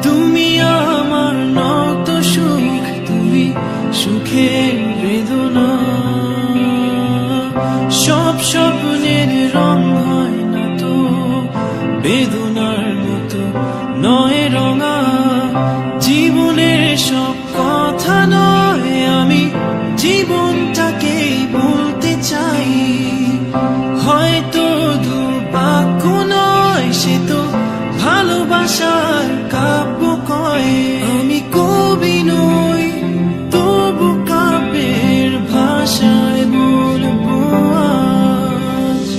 তুমি আমার নত সুখ, তুমি সুখের বেদনা। সব স্বপ্নের রং হয় না তো বেদনার মতো নয় রঙা। জীবনের সব কথা নয়, আমি জীবনটাকেই বলতে চাই। হয়তো দু বাক্য নয়, সে তো ভালোবাসার কাব্য কয়। আমি কবি নই, তবু কাব্যের ভাষায় বলবো আজ।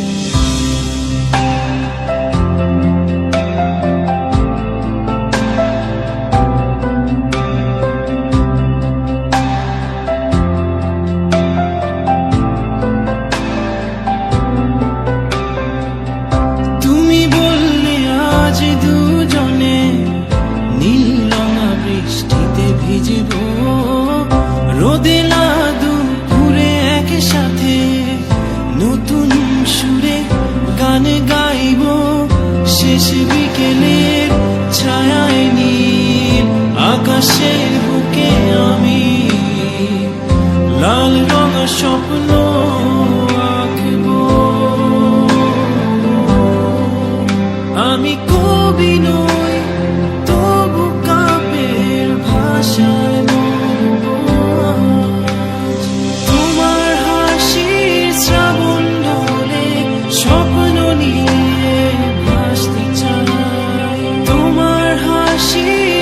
তুমি বললে আজ দুজনে নীল রঙা বৃষ্টিতে ভিজব, রোদে দুপুরে একসাথে নতুন সুরে গান গাইব। শেষ বিকেলের ছায়ায় নীল আকাশের বুকে আমি লাল রঙা স্বপ্ন আঁকবো। আমি কবি নই, তবু কাব্যের ভাষায় বলবো আজ। তোমার হাসির শ্রাবণ ঢলে স্বপ্ন নিয়ে ভাসতে চাই। তোমার হাসির